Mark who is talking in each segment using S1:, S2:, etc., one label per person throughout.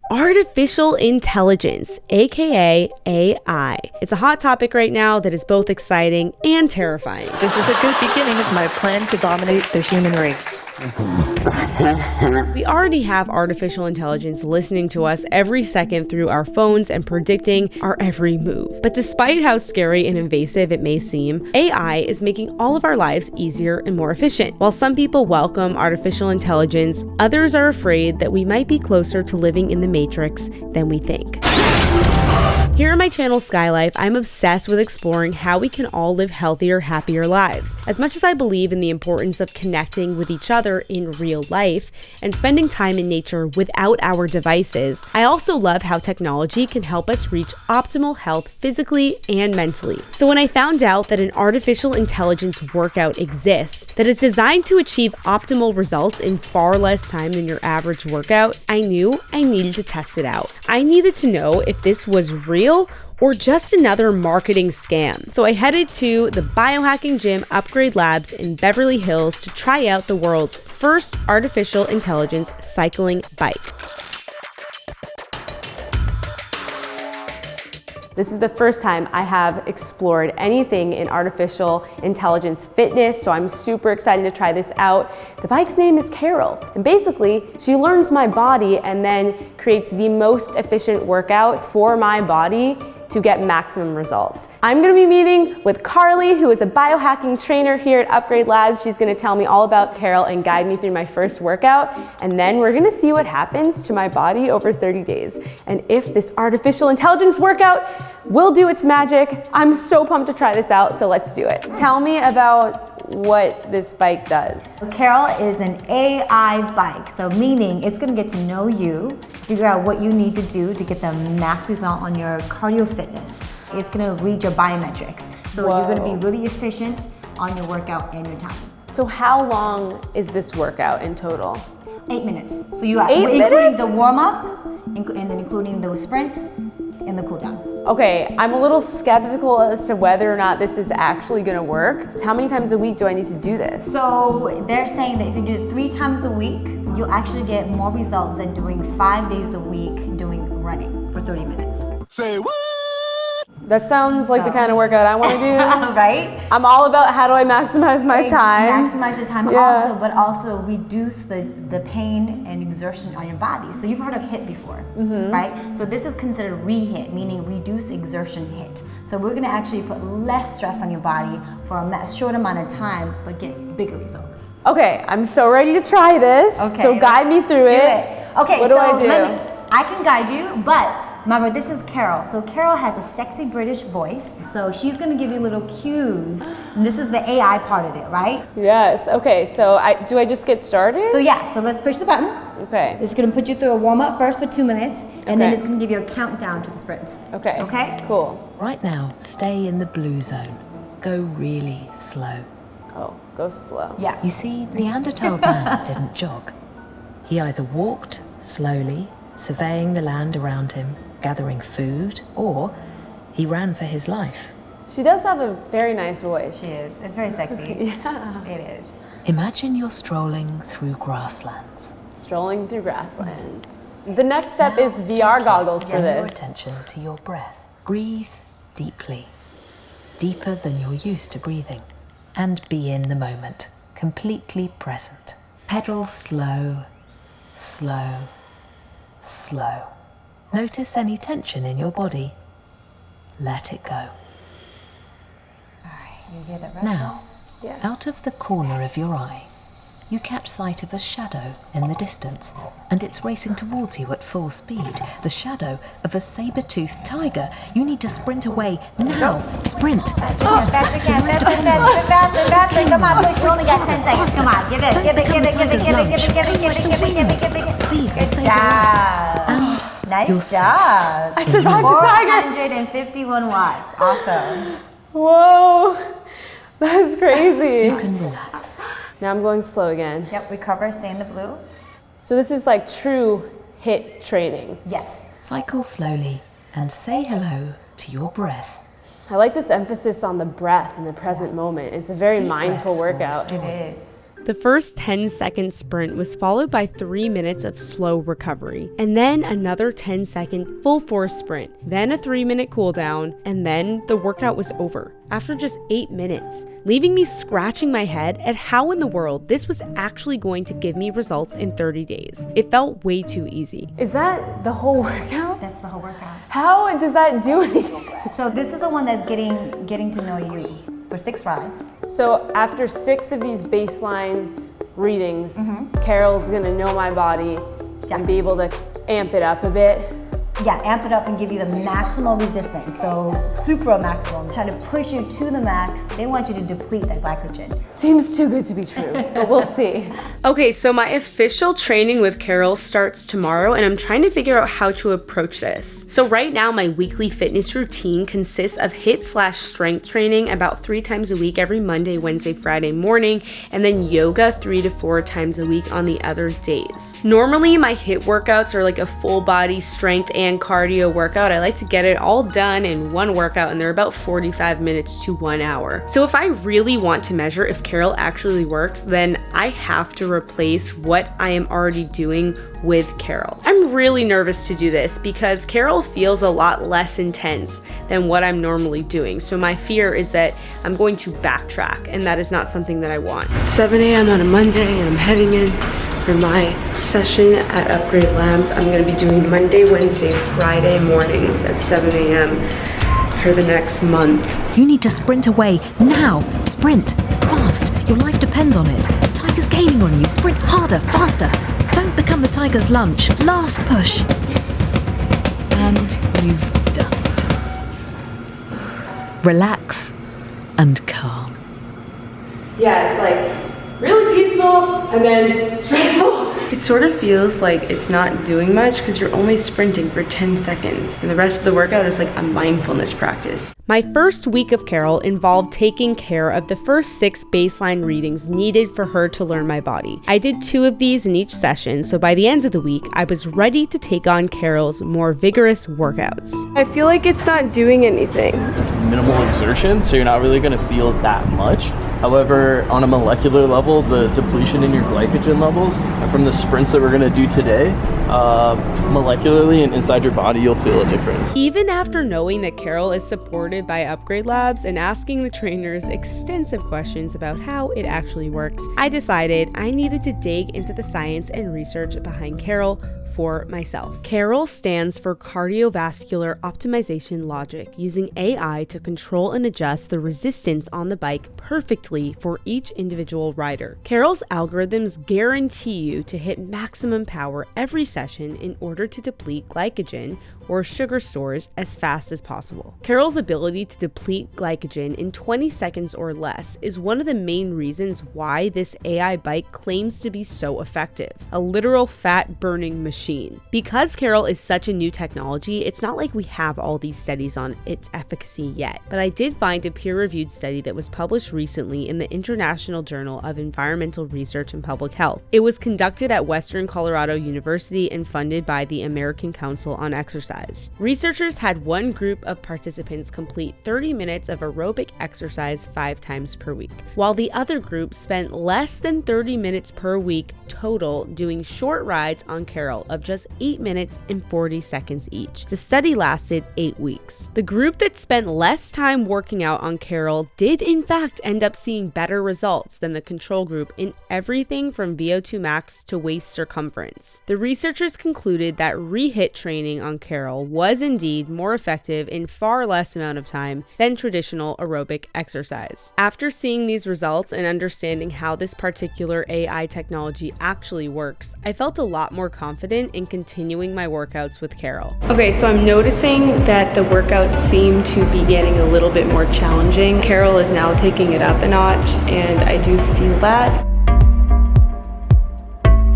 S1: Artificial intelligence, aka AI. It's a hot topic right now that is both exciting and terrifying.
S2: This is a good beginning of my plan to dominate the human race.
S1: We already have artificial intelligence listening to us every second through our phones and predicting our every move. But despite how scary and invasive it may seem, AI is making all of our lives easier and more efficient. While some people welcome artificial intelligence, others are afraid that we might be closer to living in the Matrix than we think. Here on my channel Skylife, I'm obsessed with exploring how we can all live healthier, happier lives. As much as I believe in the importance of connecting with each other in real life and spending time in nature without our devices, I also love how technology can help us reach optimal health physically and mentally. So when I found out that an artificial intelligence workout exists that is designed to achieve optimal results in far less time than your average workout, I knew I needed to test it out. I needed to know if this was real or just another marketing scam. So I headed to the Biohacking Gym Upgrade Labs in Beverly Hills to try out the world's first artificial intelligence cycling bike. This is the first time I have explored anything in artificial intelligence fitness, so I'm super excited to try this out. The bike's name is CAR.O.L, and basically she learns my body and then creates the most efficient workout for my body to get maximum results. I'm gonna be meeting with Carly, who is a biohacking trainer here at Upgrade Labs. She's gonna tell me all about CAR.O.L and guide me through my first workout. And then we're gonna see what happens to my body over 30 days. And if this artificial intelligence workout will do its magic, I'm so pumped to try this out, so let's do it. Tell me about what this bike does.
S3: CAR.O.L is an AI bike, so meaning it's gonna get to know you, figure out what you need to do to get the max result on your cardio fitness. It's gonna read your biometrics, so you're gonna be really efficient on your workout and your time.
S1: So how long is this workout in total?
S3: 8 minutes. So you are
S1: 8
S3: including
S1: minutes?
S3: the warm up, and then including those sprints and the cool down.
S1: Okay, I'm a little skeptical as to whether or not this is actually gonna work. How many times a week do I need to do this?
S3: So they're saying that if you do it 3 times a week, you'll actually get more results than doing 5 days a week doing running for 30 minutes.
S4: Say what?
S1: That sounds like the kind of workout I wanna do.
S3: Right?
S1: I'm all about how do I maximize my time.
S3: Maximize your time but also reduce the pain and exertion on your body. So you've heard of HIIT before, right? So this is considered REHIIT, meaning reduce exertion HIIT. So we're gonna actually put less stress on your body for a short amount of time, but get bigger results.
S1: Okay, I'm so ready to try this.
S3: Okay,
S1: so guide me through it.
S3: Okay,
S1: what
S3: so
S1: do I do?
S3: I can guide you, but remember, this is CAR.O.L. So CAR.O.L has a sexy British voice. So she's gonna give you little cues. And this is the AI part of it, right?
S1: Yes, okay, so do I just get started?
S3: So yeah, so let's push the button.
S1: Okay.
S3: It's gonna put you through a warm up first for 2 minutes, and then it's gonna give you a countdown to the sprints.
S1: Okay.
S3: Okay?
S1: Cool.
S5: Right now, stay in the blue zone. Go really slow.
S1: Oh, go slow.
S3: Yeah.
S5: You see, Neanderthal man didn't jog. He either walked slowly, surveying the land around him, gathering food, or he ran for his life.
S1: She does have a very nice voice.
S3: She is. It's very sexy.
S1: Yeah.
S3: It is.
S5: Imagine you're strolling through grasslands.
S1: Strolling through grasslands. The next step is VR goggles for
S5: Pay
S1: this.
S5: attention to your breath. Breathe deeply, deeper than you're used to breathing. And be in the moment, completely present. Pedal slow, slow, slow. Notice any tension in your body. Let it go.
S3: Alright, you hear that right?
S5: Now,
S1: Yes.
S5: out of the corner of your eye, you catch sight of a shadow in the distance, and it's racing towards you at full speed. The shadow of a saber-toothed tiger. You need to sprint away now. Sprint.
S3: Faster, faster, faster. Come on, push. You only got 10 seconds. Come on, give it.
S5: Speed.
S3: Good job.
S5: And
S3: Nice job.
S1: I survived the tiger.
S3: 451 watts. Awesome.
S1: Whoa, that's crazy.
S5: you can relax.
S1: Now I'm going slow again.
S3: Yep, recover, stay in the blue.
S1: So this is like true HIIT training.
S3: Yes.
S5: Cycle slowly and say hello to your breath.
S1: I like this emphasis on the breath in the present moment. It's a very mindful
S5: breaths,
S1: workout.
S3: It is.
S1: The first 10-second sprint was followed by 3 minutes of slow recovery, and then another 10-second full force sprint, then a 3-minute cool down, and then the workout was over after just 8 minutes, leaving me scratching my head at how in the world this was actually going to give me results in 30 days. It felt way too easy.
S4: Is that the whole workout?
S3: That's the whole workout.
S4: How does that do anything?
S3: So this is the one that's getting to know you for 6 rides.
S4: So after 6 of these baseline readings, Carol's gonna know my body and be able to amp it up a bit.
S3: Yeah, amp it up and give you the maximal resistance. So super maximum, trying to push you to the max. They want you to deplete that glycogen.
S4: Seems too good to be true, but we'll see.
S1: Okay, so my official training with Carol starts tomorrow, and I'm trying to figure out how to approach this. So right now, my weekly fitness routine consists of HIIT/strength training about 3 times a week every Monday, Wednesday, Friday morning, and then yoga 3 to 4 times a week on the other days. Normally, my HIIT workouts are like a full body strength and cardio workout. I like to get it all done in one workout, and they're about 45 minutes to 1 hour. So if I really want to measure if Carol actually works, then I have to replace what I am already doing with Carol. I'm really nervous to do this because Carol feels a lot less intense than what I'm normally doing. So my fear is that I'm going to backtrack, and that is not something that I want. 7 a.m. on a Monday, and I'm heading in for my session at Upgrade Labs. I'm going to be doing Monday, Wednesday, Friday mornings at 7 a.m. for the next month.
S5: You need to sprint away now. Sprint fast. Your life depends on it. The tiger's gaining on you. Sprint harder, faster. Don't become the tiger's lunch. Last push. And you've done it. Relax and calm.
S1: Yeah, it's like really peaceful and then stressful. It sort of feels like it's not doing much because you're only sprinting for 10 seconds, and the rest of the workout is like a mindfulness practice. My first week of Carol involved taking care of the first 6 baseline readings needed for her to learn my body. I did 2 of these in each session, so by the end of the week, I was ready to take on Carol's more vigorous workouts. I feel like it's not doing anything.
S6: It's minimal exertion, so you're not really going to feel that much. However, on a molecular level, the depletion in your glycogen levels, and from the sprints that we're going to do today, molecularly and inside your body, you'll feel a difference.
S1: Even after knowing that Carol is supported by Upgrade Labs and asking the trainers extensive questions about how it actually works, I decided I needed to dig into the science and research behind Carol for myself. CAR.O.L stands for cardiovascular optimization logic, using AI to control and adjust the resistance on the bike perfectly for each individual rider. CAR.O.L's algorithms guarantee you to hit maximum power every session in order to deplete glycogen or sugar stores as fast as possible. CAR.O.L's ability to deplete glycogen in 20 seconds or less is one of the main reasons why this AI bike claims to be so effective, a literal fat-burning machine. Because CAR.O.L is such a new technology, it's not like we have all these studies on its efficacy yet, but I did find a peer-reviewed study that was published recently in the International Journal of Environmental Research and Public Health. It was conducted at Western Colorado University and funded by the American Council on Exercise. Researchers had one group of participants complete 30 minutes of aerobic exercise 5 times per week, while the other group spent less than 30 minutes per week total doing short rides on CAR.O.L of just 8 minutes and 40 seconds each. The study lasted 8 weeks. The group that spent less time working out on CAR.O.L did in fact end up seeing better results than the control group in everything from VO2 max to waist circumference. The researchers concluded that REHIIT training on CAR.O.L was indeed more effective in far less amount of time than traditional aerobic exercise. After seeing these results and understanding how this particular AI technology actually works, I felt a lot more confident in continuing my workouts with Carol. Okay, so I'm noticing that the workouts seem to be getting a little bit more challenging. Carol is now taking it up a notch, and I do feel that.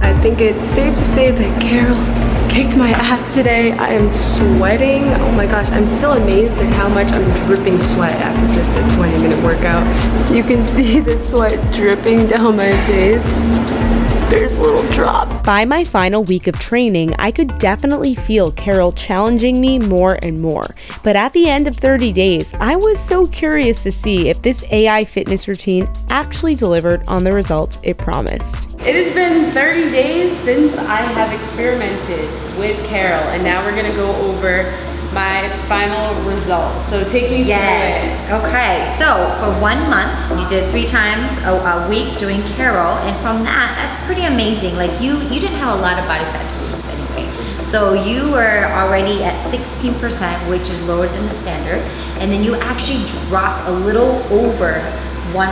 S1: I think it's safe to say that Carol kicked my ass today. I am sweating. Oh my gosh, I'm still amazed at how much I'm dripping sweat after just a 20-minute workout. You can see the sweat dripping down my face.
S2: There's a little drop.
S1: By my final week of training, I could definitely feel C.A.R.O.L challenging me more and more. But at the end of 30 days, I was so curious to see if this AI fitness routine actually delivered on the results it promised. It has been 30 days since I have experimented with C.A.R.O.L, and now we're gonna go over my final results. So take me through it.
S3: Okay, so for 1 month, you did 3 times a week doing C.A.R.O.L, and from that's pretty amazing. Like you didn't have a lot of body fat to lose anyway. So you were already at 16%, which is lower than the standard, and then you actually dropped a little over 1%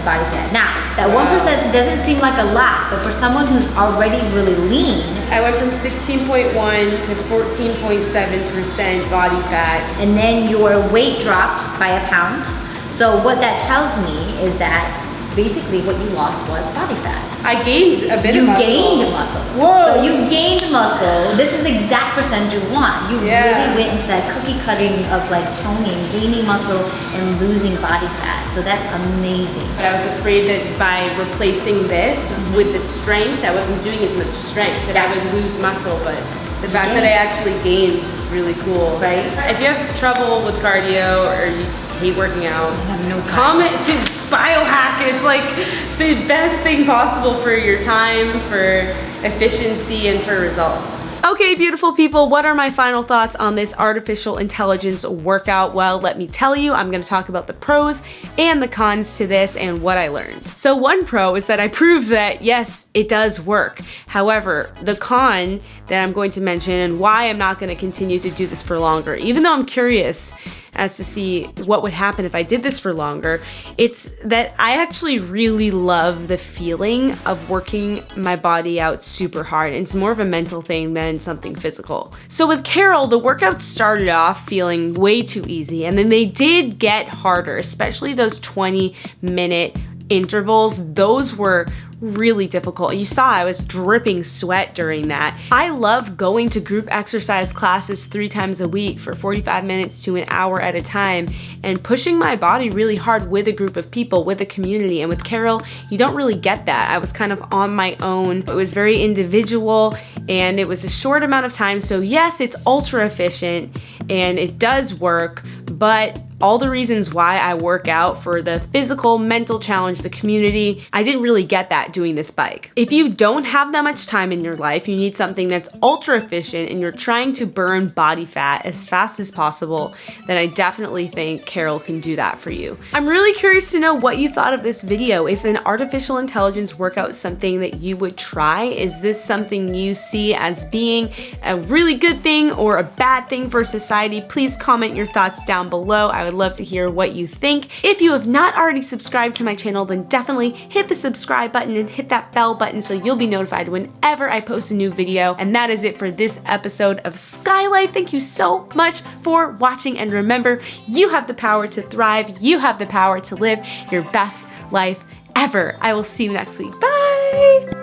S3: body fat. Now, that 1% doesn't seem like a lot, but for someone who's already really lean,
S1: I went from 16.1 to 14.7% body fat.
S3: and then your weight dropped by a pound. So what that tells me is that basically what you lost was body fat.
S1: I gained a bit of muscle.
S3: You gained muscle.
S1: Whoa.
S3: So you gained muscle. This is the exact percentage you want. You really went into that cookie cutting of like toning, gaining muscle, and losing body fat. So that's amazing.
S1: But I was afraid that by replacing this with the strength, I wasn't doing as much strength, that I would lose muscle, but the fact that I actually gained is really cool.
S3: Right.
S1: If you have trouble with cardio or you hate working out,
S3: have no time.
S1: comment to Biohacking. It's like the best thing possible for your time, for efficiency, and for results. Okay, beautiful people, what are my final thoughts on this artificial intelligence workout? Well, let me tell you, I'm gonna talk about the pros and the cons to this and what I learned. So one pro is that I proved that yes, it does work. However, the con that I'm going to mention and why I'm not gonna continue to do this for longer, even though I'm curious as to see what would happen if I did this for longer, it's that I actually really love the feeling of working my body out super hard. It's more of a mental thing than something physical. So with C.A.R.O.L, the workout started off feeling way too easy, and then they did get harder, especially those 20-minute intervals. Those were really difficult. You saw I was dripping sweat during that. I love going to group exercise classes 3 times a week for 45 minutes to an hour at a time and pushing my body really hard with a group of people, with a community. And with C.A.R.O.L, you don't really get that. I was kind of on my own. It was very individual and it was a short amount of time. So yes, it's ultra efficient and it does work, but all the reasons why I work out for the physical, mental challenge, the community, I didn't really get that doing this bike. If you don't have that much time in your life, you need something that's ultra efficient and you're trying to burn body fat as fast as possible, then I definitely think C.A.R.O.L can do that for you. I'm really curious to know what you thought of this video. Is an artificial intelligence workout something that you would try? Is this something you see as being a really good thing or a bad thing for society? Please comment your thoughts down below. I would love to hear what you think. If you have not already subscribed to my channel, then definitely hit the subscribe button and hit that bell button so you'll be notified whenever I post a new video. And that is it for this episode of Sky Life. Thank you so much for watching, and remember, you have the power to thrive. You have the power to live your best life ever. I will see you next week. Bye!